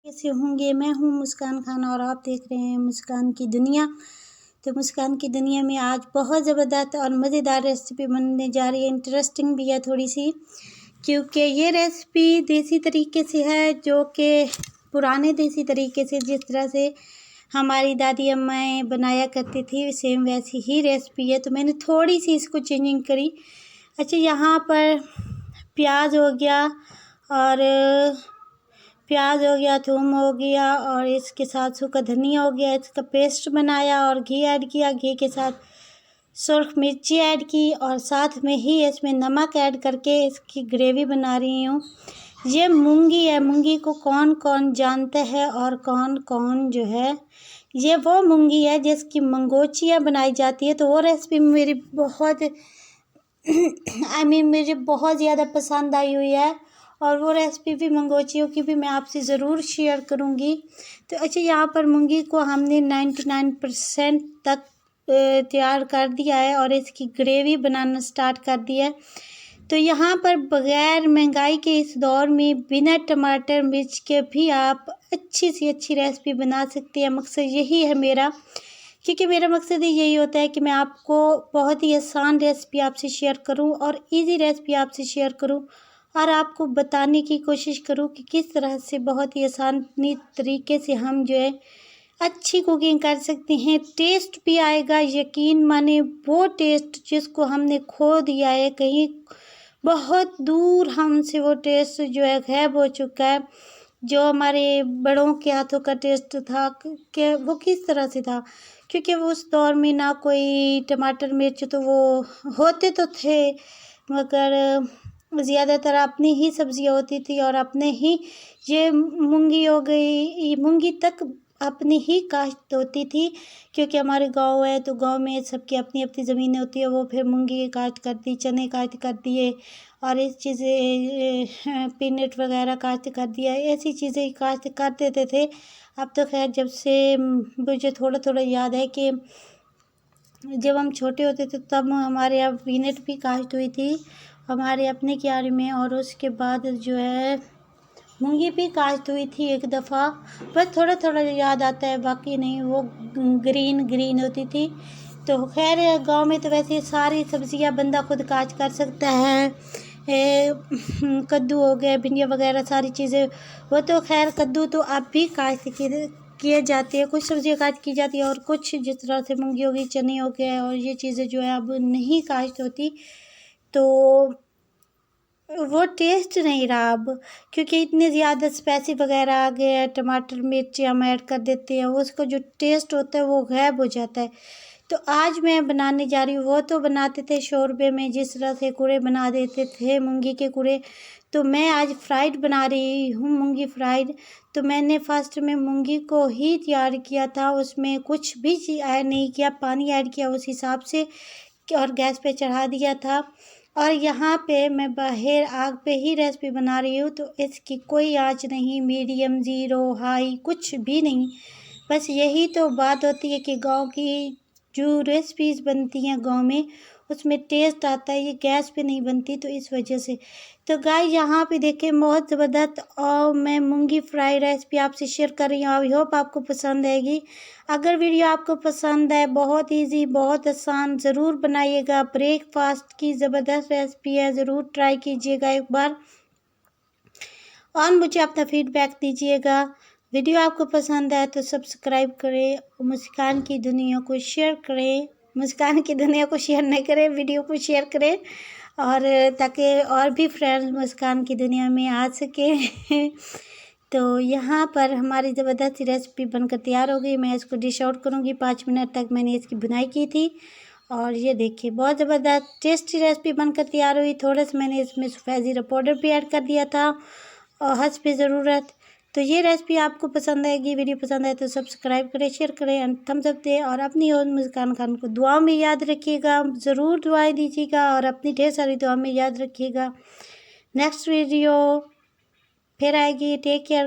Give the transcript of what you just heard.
कैसे होंगे। मैं हूँ मुस्कान खान और आप देख रहे हैं मुस्कान की दुनिया। तो मुस्कान की दुनिया में आज बहुत ज़बरदस्त और मज़ेदार रेसिपी बनने जा रही है। इंटरेस्टिंग भी है थोड़ी सी, क्योंकि ये रेसिपी देसी तरीके से है, जो कि पुराने देसी तरीके से जिस तरह से हमारी दादी अम्माएँ बनाया करती थी सेम वैसी ही रेसिपी है। तो मैंने थोड़ी सी इसको चेंजिंग करी। अच्छा, यहाँ पर प्याज हो गया और थूम हो गया और इसके साथ सूखा धनिया हो गया। इसका पेस्ट बनाया और घी ऐड किया। घी के साथ सुर्ख मिर्ची ऐड की और साथ में ही इसमें नमक ऐड करके इसकी ग्रेवी बना रही हूँ। ये मूंगी है। मूंगी को कौन कौन जानता है और कौन कौन जो है, ये वो मूंगी है जिसकी मंगोचियाँ बनाई जाती है। तो वो रेसिपी मेरी बहुत मुझे बहुत ज़्यादा पसंद आई हुई है और वो रेसिपी भी मंगोचियों की भी मैं आपसे ज़रूर शेयर करूँगी। तो अच्छा, यहाँ पर मूंगी को हमने 99% तक तैयार कर दिया है और इसकी ग्रेवी बनाना स्टार्ट कर दिया है। तो यहाँ पर बग़ैर महंगाई के इस दौर में बिना टमाटर मिर्च के भी आप अच्छी से अच्छी रेसिपी बना सकते हैं। मकसद यही है मेरा, क्योंकि मेरा मकसद ही यही होता है कि मैं आपको बहुत ही आसान रेसिपी आपसे शेयर करूं और इजी रेसिपी आपसे शेयर करूं और आपको बताने की कोशिश करूं कि किस तरह से बहुत ही आसानी तरीके से हम जो है अच्छी कुकिंग कर सकते हैं। टेस्ट भी आएगा, यकीन माने वो टेस्ट जिसको हमने खो दिया है, कहीं बहुत दूर हमसे वो टेस्ट जो है गायब हो चुका है। जो हमारे बड़ों के हाथों का टेस्ट था कि वो किस तरह से था, क्योंकि वो उस दौर में ना कोई टमाटर मिर्च तो वो होते तो थे, मगर ज़्यादातर अपनी ही सब्जियां होती थी और अपने ही ये मूंगी हो गई, ये मूंगी तक अपनी ही काश्त होती थी। क्योंकि हमारे गांव है तो गांव में सबकी अपनी अपनी ज़मीनें होती है। वो फिर मूंगी की काश्त करती, चने काश्त कर दिए और इस चीज़ें पीनट वगैरह काश्त कर दिया, ऐसी चीज़ें काश्त कर देते थे। अब तो खैर जब से मुझे थोड़ा थोड़ा याद है कि जब हम छोटे होते थे तब हमारे यहाँ पीनट भी काश्त हुई थी हमारे अपने क्यारी में, और उसके बाद जो है मूंगी भी काश्त हुई थी एक दफ़ा। बस थोड़ा थोड़ा याद आता है, बाकी नहीं। वो ग्रीन ग्रीन होती थी। तो खैर गांव में तो वैसे सारी सब्जियां बंदा खुद काश्त कर सकता है। कद्दू हो गए, भिंडिया वगैरह सारी चीज़ें, वो तो खैर कद्दू तो अब भी काश्त किए जाते हैं। कुछ सब्जियां काश्त की जाती है और कुछ जिस तरह से मूंगी हो गई, चने हो गए और ये चीज़ें जो है अब नहीं काश्त होती। तो वो टेस्ट नहीं रहा अब, क्योंकि इतने ज़्यादा स्पाइसी वगैरह आ गए हैं। टमाटर मिर्च हम ऐड कर देते हैं, उसका जो टेस्ट होता है वो गायब हो जाता है। तो आज मैं बनाने जा रही हूँ, वो तो बनाते थे शोरबे में जिस तरह से कुरे बना देते थे मूंगी के कुरे, तो मैं आज फ्राइड बना रही हूँ, मूंगी फ्राइड। तो मैंने फर्स्ट में मूंगी को ही तैयार किया था, उसमें कुछ भी ऐड नहीं किया, पानी ऐड किया उस हिसाब से और गैस पे चढ़ा दिया था। और यहाँ पे मैं बाहर आग पे ही रेसिपी बना रही हूँ, तो इसकी कोई आंच नहीं, मीडियम, ज़ीरो, हाई कुछ भी नहीं। बस यही तो बात होती है कि गांव की जो रेसिपीज़ बनती हैं गांव में, उसमें टेस्ट आता है, ये गैस पे नहीं बनती, तो इस वजह से। तो गाइस यहाँ पे देखें बहुत ज़बरदस्त और मैं मूंगी फ्राई रेसिपी आपसे शेयर कर रही हूँ। आई होप आपको पसंद आएगी। अगर वीडियो आपको पसंद है, बहुत इजी बहुत आसान, ज़रूर बनाइएगा। ब्रेकफास्ट की ज़बरदस्त रेसिपी है, ज़रूर ट्राई कीजिएगा एक बार और मुझे अपना फीडबैक दीजिएगा। वीडियो आपको पसंद है तो सब्सक्राइब करें, मुस्कान की दुनिया को शेयर करें। मुस्कान की दुनिया को शेयर नहीं करें, वीडियो को शेयर करें, और ताकि और भी फ्रेंड्स मुस्कान की दुनिया में आ सके। तो यहाँ पर हमारी ज़बरदस्त रेसिपी बनकर तैयार हो गई। मैं इसको डिश आउट करूँगी। 5 मिनट तक मैंने इसकी बुनाई की थी और ये देखिए बहुत ज़बरदस्त टेस्टी रेसिपी बनकर तैयार हुई। थोड़ा सा मैंने इसमें सफ़ेद ज़ीरा पाउडर भी ऐड कर दिया था और हंस ज़रूरत। तो ये रेसिपी आपको पसंद आएगी। वीडियो पसंद आए तो सब्सक्राइब करें, शेयर करें एंड थम्स अप दें, और अपनी और मुस्कान खान को दुआ में याद रखिएगा। ज़रूर दुआएं दीजिएगा और अपनी ढेर सारी दुआ में याद रखिएगा। नेक्स्ट वीडियो फिर आएगी। Take care.